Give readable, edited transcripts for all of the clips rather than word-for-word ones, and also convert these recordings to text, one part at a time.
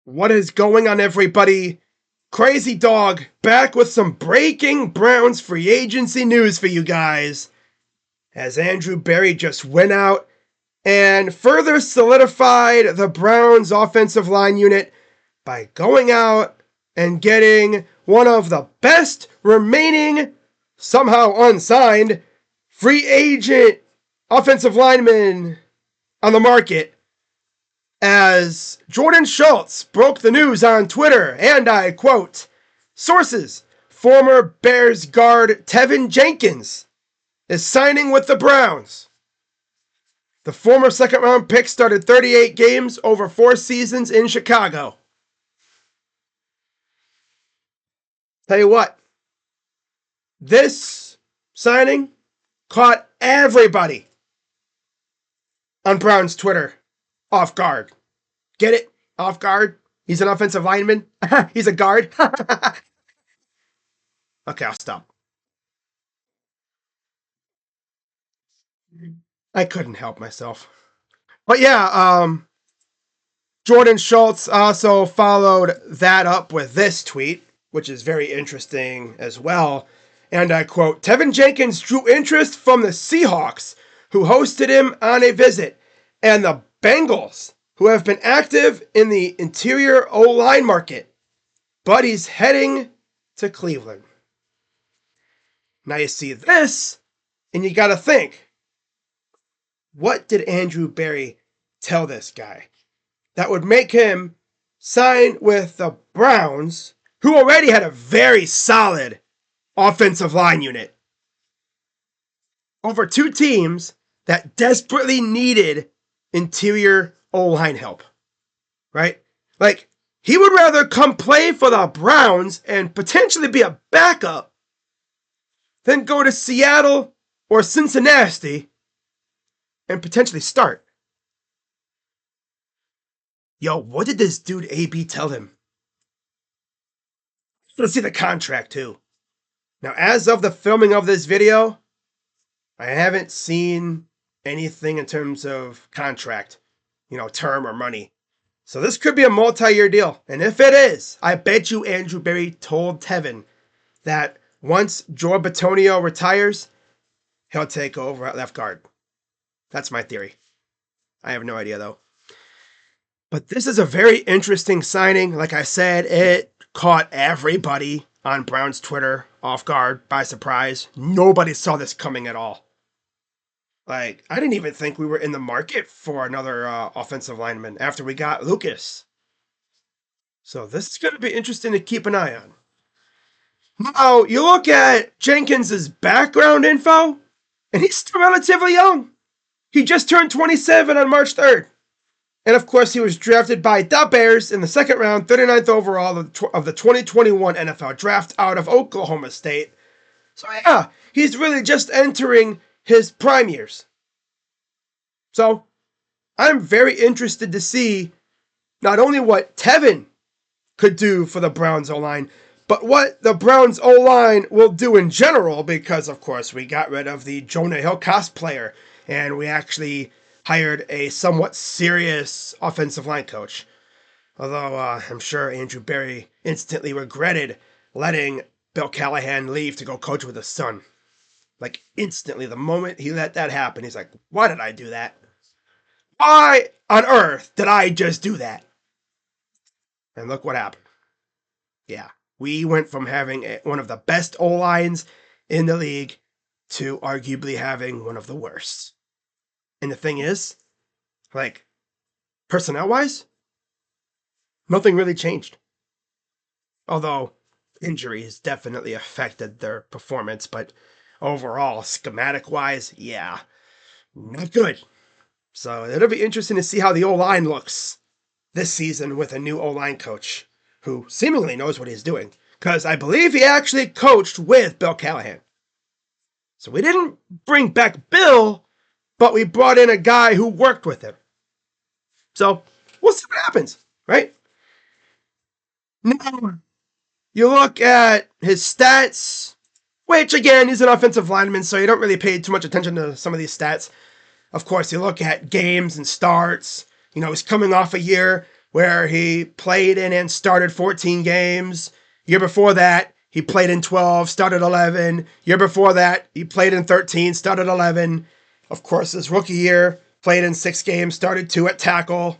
What is going on, everybody? Crazy Dog back with some breaking Browns free agency news for you guys. As Andrew Berry just went out and further solidified the Browns offensive line unit by going out and getting one of the best remaining, somehow unsigned, free agent offensive linemen on the market. As Jordan Schultz broke the news on Twitter, and I quote, "Sources, former Bears guard Teven Jenkins is signing with the Browns." The former second-round pick started 38 games over 4 seasons in Chicago. Tell you what, this signing caught everybody on Browns Twitter off guard. Get it? Off guard? He's an offensive lineman? He's a guard? Okay, I'll stop. I couldn't help myself. But yeah, Jordan Schultz also followed that up with this tweet, which is very interesting as well. And I quote, "Teven Jenkins drew interest from the Seahawks, who hosted him on a visit, and the Bengals, who have been active in the interior O-line market. But he's heading to Cleveland." Now you see this, and you got to think, what did Andrew Berry tell this guy that would make him sign with the Browns, who already had a very solid offensive line unit, over 2 teams that desperately needed interior O-line help, right? Like, he would rather come play for the Browns and potentially be a backup than go to Seattle or Cincinnati and potentially start. Yo, what did this dude AB tell him? Let's see the contract too. Now, as of the filming of this video, I haven't seen anything in terms of contract, term or money. So this could be a multi-year deal. And if it is, I bet you Andrew Berry told Teven that once Joe Bitonio retires, he'll take over at left guard. That's my theory. I have no idea, though. But this is a very interesting signing. Like I said, it caught everybody on Browns Twitter off guard, by surprise. Nobody saw this coming at all. Like, I didn't even think we were in the market for another offensive lineman after we got Lucas. So this is going to be interesting to keep an eye on. Now, you look at Jenkins' background info, and he's still relatively young. He just turned 27 on March 3rd. And of course, he was drafted by the Bears in the second round, 39th overall of the 2021 NFL Draft out of Oklahoma State. So yeah, he's really just entering his prime years. So I'm very interested to see not only what Teven could do for the Browns O-line, but what the Browns O-line will do in general, because of course we got rid of the Jonah Hill cosplayer and we actually hired a somewhat serious offensive line coach. Although I'm sure Andrew Berry instantly regretted letting Bill Callahan leave to go coach with his son. Like, instantly, the moment he let that happen, he's like, why did I do that? Why on earth did I just do that? And look what happened. Yeah, we went from having one of the best O-lines in the league to arguably having one of the worst. And the thing is, like, personnel-wise, nothing really changed. Although injuries definitely affected their performance, but overall, schematic-wise, yeah, not good. So it'll be interesting to see how the O-line looks this season with a new O-line coach who seemingly knows what he's doing. Because I believe he actually coached with Bill Callahan. So we didn't bring back Bill, but we brought in a guy who worked with him. So we'll see what happens, right? Now, you look at his stats, which, again, he's an offensive lineman, so you don't really pay too much attention to some of these stats. Of course, you look at games and starts. He's coming off a year where he played in and started 14 games. Year before that, he played in 12, started 11. Year before that, he played in 13, started 11. Of course, his rookie year, played in 6 games, started 2 at tackle.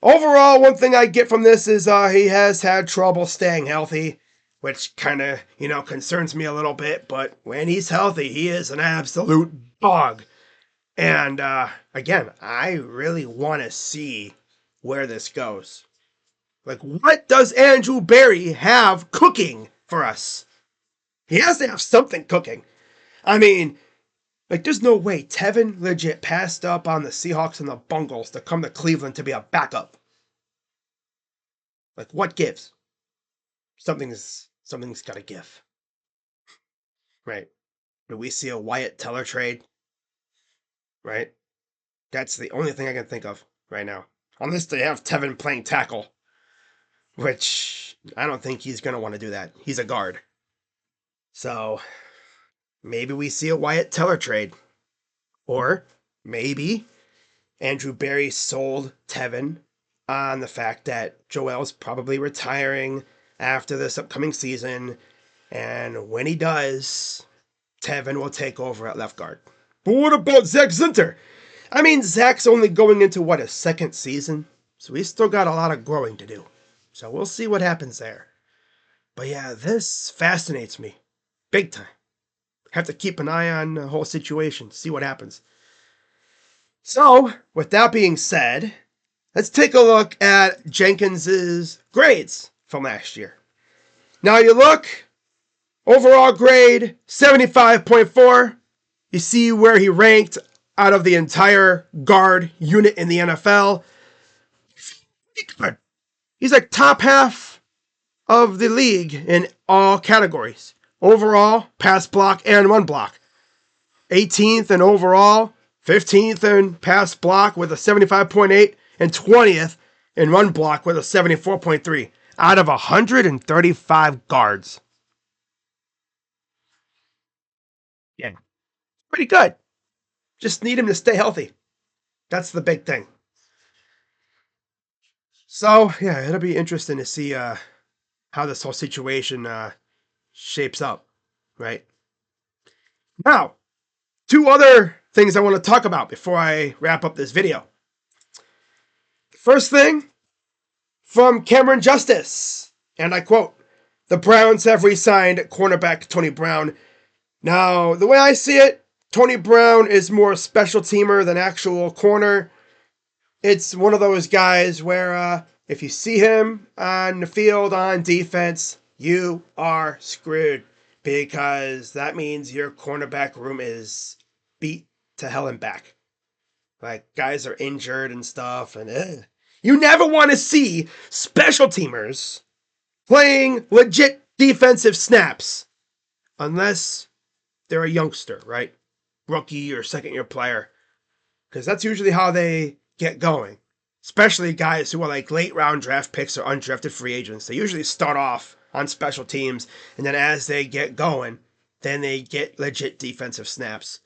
Overall, one thing I get from this is he has had trouble staying healthy, which kind of, concerns me a little bit. But when he's healthy, he is an absolute dog. And again, I really want to see where this goes. Like, what does Andrew Berry have cooking for us? He has to have something cooking. I mean, like, there's no way Teven legit passed up on the Seahawks and the Bungles to come to Cleveland to be a backup. Like, what gives? Something's got to give. Right? Do we see a Wyatt Teller trade? Right? That's the only thing I can think of right now. Unless they have Teven playing tackle, which I don't think he's going to want to do that. He's a guard. So maybe we see a Wyatt Teller trade. Or maybe Andrew Berry sold Teven on the fact that Joel's probably retiring after this upcoming season. And when he does, Teven will take over at left guard. But what about Zach Zinter? I mean, Zach's only going into, his second season? So he's still got a lot of growing to do. So we'll see what happens there. But yeah, this fascinates me. Big time. Have to keep an eye on the whole situation, see what happens. So, with that being said, let's take a look at Jenkins's grades from last year. Now you look, overall grade 75.4. You see where he ranked out of the entire guard unit in the NFL. He's like top half of the league in all categories. Overall, pass block, and run block. 18th in overall, 15th in pass block with a 75.8, and 20th in run block with a 74.3 out of 135 guards. Yeah, pretty good. Just need him to stay healthy. That's the big thing. So, yeah, it'll be interesting to see how this whole situation shapes up, right? Now, 2 other things I want to talk about before I wrap up this video. First thing, from Cameron Justice, and I quote, "The Browns have re-signed cornerback Tony Brown. Now, the way I see it, Tony Brown is more special teamer than actual corner. It's one of those guys where if you see him on the field on defense, you are screwed because that means your cornerback room is beat to hell and back. Like, guys are injured and stuff, and you never want to see special teamers playing legit defensive snaps unless they're a youngster, right? Rookie or second-year player, because that's usually how they get going. Especially guys who are like late round draft picks or undrafted free agents. They usually start off on special teams, and then as they get going, then they get legit defensive snaps.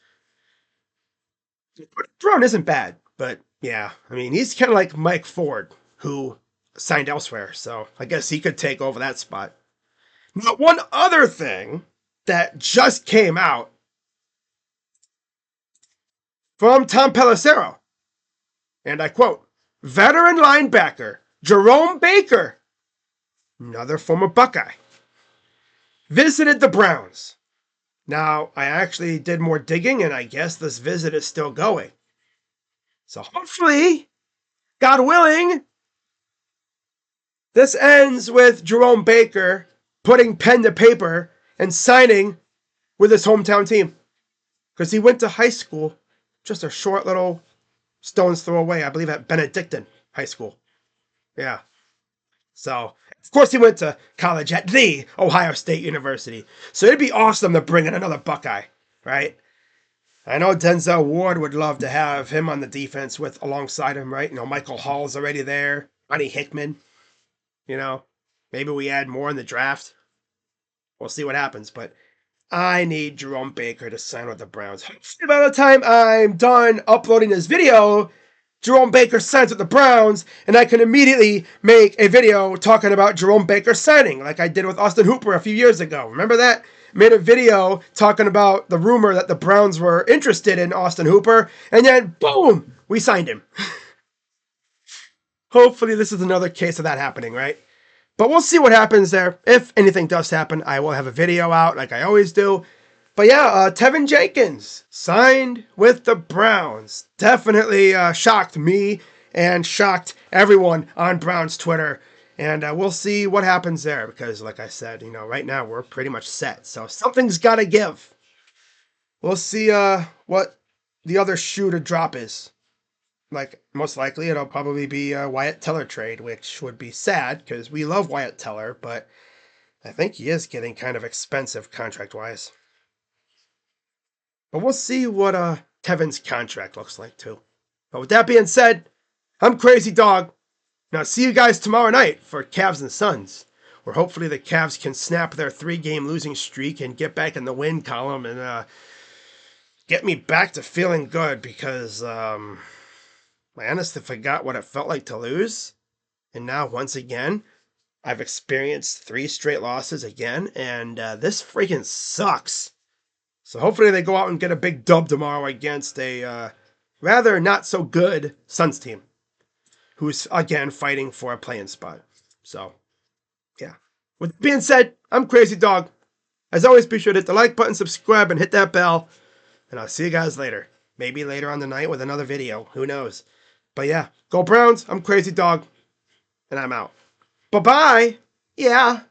Brown isn't bad, but yeah, I mean, he's kind of like Mike Ford, who signed elsewhere, so I guess he could take over that spot. Now, one other thing that just came out from Tom Pelissero, and I quote, "Veteran linebacker Jerome Baker, another former Buckeye, visited the Browns." Now, I actually did more digging, and I guess this visit is still going. So hopefully, God willing, this ends with Jerome Baker putting pen to paper and signing with his hometown team. Because he went to high school just a short little stone's throw away, I believe at Benedictine High School. Yeah. So, of course, he went to college at the Ohio State University. So it'd be awesome to bring in another Buckeye, right? I know Denzel Ward would love to have him on the defense with alongside him, right? Michael Hall's already there. Ronnie Hickman. Maybe we add more in the draft. We'll see what happens, but I need Jerome Baker to sign with the Browns. Hopefully by the time I'm done uploading this video, Jerome Baker signs with the Browns, and I can immediately make a video talking about Jerome Baker signing, like I did with Austin Hooper a few years ago. Remember that? Made a video talking about the rumor that the Browns were interested in Austin Hooper, and then boom, we signed him. Hopefully this is another case of that happening, right? But we'll see what happens there. If anything does happen, I will have a video out like I always do. But yeah, Teven Jenkins signed with the Browns. Definitely shocked me and shocked everyone on Browns Twitter. And we'll see what happens there because, like I said, right now we're pretty much set. So something's got to give. We'll see what the other shoe to drop is. Like, most likely it'll probably be a Wyatt Teller trade, which would be sad because we love Wyatt Teller, but I think he is getting kind of expensive contract-wise. But we'll see what Teven's contract looks like, too. But with that being said, I'm Crazy Dog. Now, see you guys tomorrow night for Cavs and Suns, where hopefully the Cavs can snap their 3-game losing streak and get back in the win column and get me back to feeling good because I honestly forgot what it felt like to lose. And now, once again, I've experienced 3 straight losses again, and this freaking sucks. So hopefully they go out and get a big dub tomorrow against a rather not so good Suns team, who's again fighting for a play-in spot. So, yeah. With that being said, I'm Crazy Dog. As always, be sure to hit the like button, subscribe, and hit that bell. And I'll see you guys later. Maybe later on the night with another video. Who knows? But yeah, go Browns. I'm Crazy Dog. And I'm out. Bye-bye. Yeah.